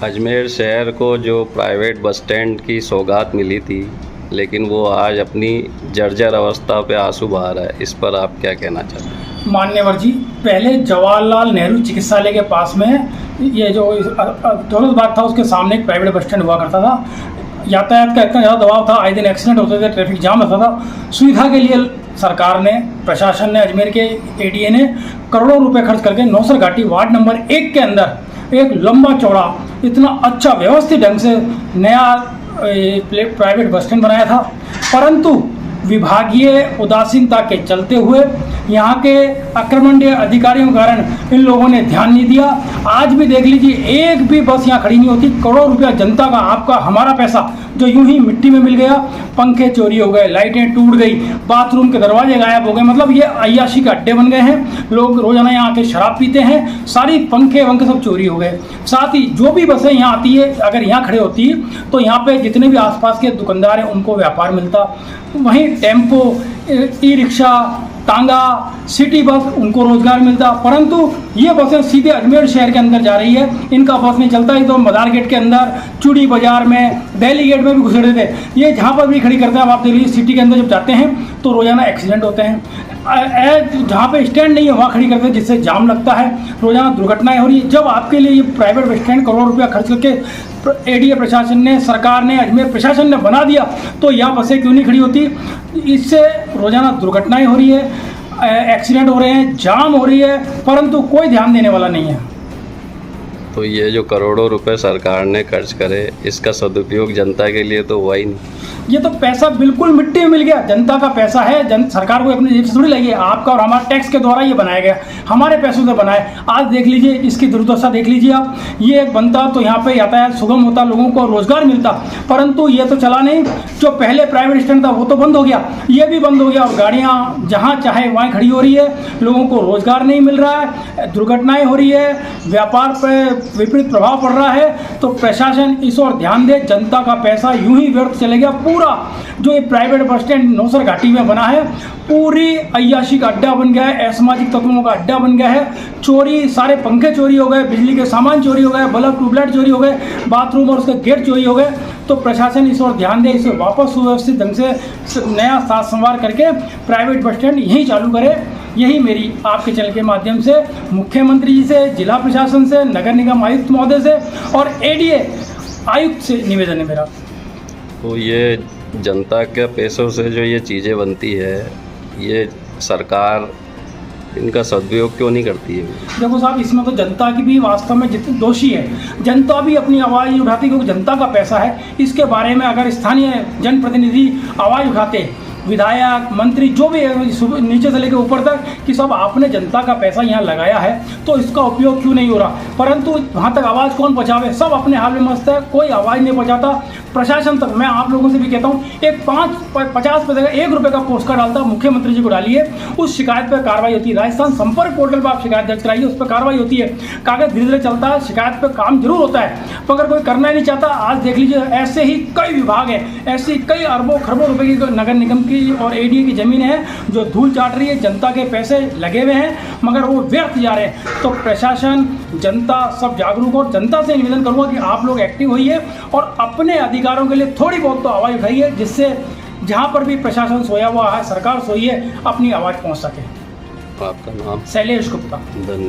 अजमेर शहर को जो प्राइवेट बस स्टैंड की सौगात मिली थी, लेकिन वो आज अपनी जर्जर अवस्था पे आंसू बहा रहा है। इस पर आप क्या कहना चाहते हैं? मान्यवर जी, पहले जवाहरलाल नेहरू चिकित्सालय के पास में ये जो दौलत बाग था, उसके सामने एक प्राइवेट बस स्टैंड हुआ करता था। यातायात का इतना ज़्यादा दबाव था, आए दिन एक्सीडेंट होते थे, ट्रैफिक जाम रहता था। सुविधा के लिए सरकार ने, प्रशासन ने, अजमेर के एडीए ने करोड़ों रुपए खर्च करके नौसर घाटी वार्ड नंबर 1 के अंदर एक लंबा चौड़ा, इतना अच्छा व्यवस्थित ढंग से नया प्राइवेट बस स्टैंड बनाया था। परंतु विभागीय उदासीनता के चलते हुए, यहाँ के आक्रमणीय अधिकारियों के कारण इन लोगों ने ध्यान नहीं दिया। आज भी देख लीजिए, एक भी बस यहाँ खड़ी नहीं होती। करोड़ों रुपया जनता का, आपका, हमारा पैसा जो यूं ही मिट्टी में मिल गया। पंखे चोरी हो गए, लाइटें टूट गई, बाथरूम के दरवाजे गायब हो गए। मतलब ये अय्याशी के अड्डे बन गए हैं। लोग रोजाना यहाँ आके शराब पीते हैं। सारी पंखे वंखे सब चोरी हो गए। साथ ही जो भी बसें यहाँ आती है, अगर यहाँ खड़े होती है तो यहाँ पे जितने भी आसपास के दुकानदार हैं उनको व्यापार मिलता। वहीं टेम्पो, ई रिक्शा, टांगा, सिटी बस, उनको रोजगार मिलता। परंतु ये बसें सीधे अजमेर शहर के अंदर जा रही है। इनका बस नहीं चलता है तो मदार गेट के अंदर, चूड़ी बाजार में, दिल्ली गेट में भी घुसेड़े थे। ये जहाँ पर भी खड़ी करते हैं, आप देख लीजिए, सिटी के अंदर जब जाते हैं तो रोजाना एक्सीडेंट होते हैं। जहाँ पे स्टैंड नहीं है वहाँ खड़ी करते हैं, जिससे जाम लगता है, रोजाना दुर्घटनाएं हो रही है। जब आपके लिए ये प्राइवेट बस स्टैंड करोड़ों रुपया खर्च करके एडीए प्रशासन ने, सरकार ने, अजमेर प्रशासन ने बना दिया, तो यहाँ बसें क्यों नहीं खड़ी होती? इससे रोजाना दुर्घटनाएं हो रही है, एक्सीडेंट हो रहे हैं, जाम हो रही है, परंतु कोई ध्यान देने वाला नहीं है। तो ये जो करोड़ों रुपए सरकार ने खर्च करे, इसका सदुपयोग जनता के लिए तो हुआ ही नहीं। ये तो पैसा बिल्कुल मिट्टी में मिल गया। जनता का पैसा है, सरकार को अपनी जेब से थोड़ी लगी। आपका और हमारा टैक्स के द्वारा ये बनाया गया, हमारे पैसों से बनाए। आज देख लीजिए, इसकी दुर्दशा देख लीजिए आप। ये एक बनता तो यहाँ पे यातायात सुगम होता, लोगों को रोजगार मिलता, परंतु ये तो चला नहीं। जो पहले प्राइवेट स्टैंड था वो तो बंद हो गया, ये भी बंद हो गया, और गाड़ियाँ जहाँ चाहे वहाँ खड़ी हो रही है। लोगों को रोजगार नहीं मिल रहा है, दुर्घटनाएं हो रही है, व्यापार पर विपरीत प्रभाव पड़ रहा है। तो प्रशासन इस ओर ध्यान दे। जनता का पैसा यूं ही व्यर्थ चले गया। पूरा जो ये प्राइवेट बस स्टैंड नौसर घाटी में बना है, पूरी अय्याशी का अड्डा बन गया है, असामाजिक तत्वों का अड्डा बन गया है। चोरी, सारे पंखे चोरी हो गए, बिजली के सामान चोरी हो गए, बल्ब ट्यूबलाइट चोरी हो गए, बाथरूम और उसके गेट चोरी हो गए। तो प्रशासन इस ओर ध्यान दे, इसे वापस सुव्यवस्थित ढंग से नया साज संवार करके प्राइवेट बस स्टैंड यहीं चालू करे। यही मेरी आपके चैनल के माध्यम से मुख्यमंत्री जी से, जिला प्रशासन से, नगर निगम आयुक्त महोदय से और एडीए आयुक्त से निवेदन है मेरा। तो ये जनता के पैसों से जो ये चीज़ें बनती है, ये सरकार इनका सदुपयोग क्यों नहीं करती है? देखो साहब, इसमें तो जनता की भी वास्तव में जितनी दोषी है। जनता भी अपनी आवाज़ नहीं उठाती, क्योंकि जनता का पैसा है। इसके बारे में अगर स्थानीय जनप्रतिनिधि आवाज़ उठाते, विधायक, मंत्री, जो भी है, नीचे से लेकर ऊपर तक, कि सब आपने जनता का पैसा यहाँ लगाया है तो इसका उपयोग क्यों नहीं हो रहा, परंतु वहाँ तक आवाज़ कौन पहुँचावे? सब अपने हाल में मस्त है, कोई आवाज़ नहीं पहुँचाता। प्रशासन तक, मैं आप लोगों से भी कहता हूँ, एक 50 पैसे का, 1 रुपये का पोस्ट कार्ड डालता, मुख्यमंत्री जी को डालिए, उस शिकायत पर कार्रवाई होती है। राजस्थान संपर्क पोर्टल पर आप शिकायत दर्ज कराइए, उस पर कार्रवाई होती है। कागज धीरे धीरे चलता है, शिकायत पर काम जरूर होता है, मगर कोई करना ही नहीं चाहता। आज देख लीजिए, ऐसे ही कई विभाग हैं, ऐसी कई अरबों खरबों रुपए की नगर निगम की और एडीए की जमीन है जो धूल चाट रही है। जनता के पैसे लगे हुए हैं मगर वो व्यर्थ जा रहे हैं। तो प्रशासन, जनता सब जागरूक हो। जनता से निवेदन करूंगा कि आप लोग एक्टिव होइए और अपने अधिकारों के लिए थोड़ी बहुत तो आवाज़ उठाइए, जिससे जहां पर भी प्रशासन सोया हुआ है, सरकार सोई है, अपनी आवाज़ पहुंच सके। आपका नाम? शैलेश गुप्ता। धन्यवाद।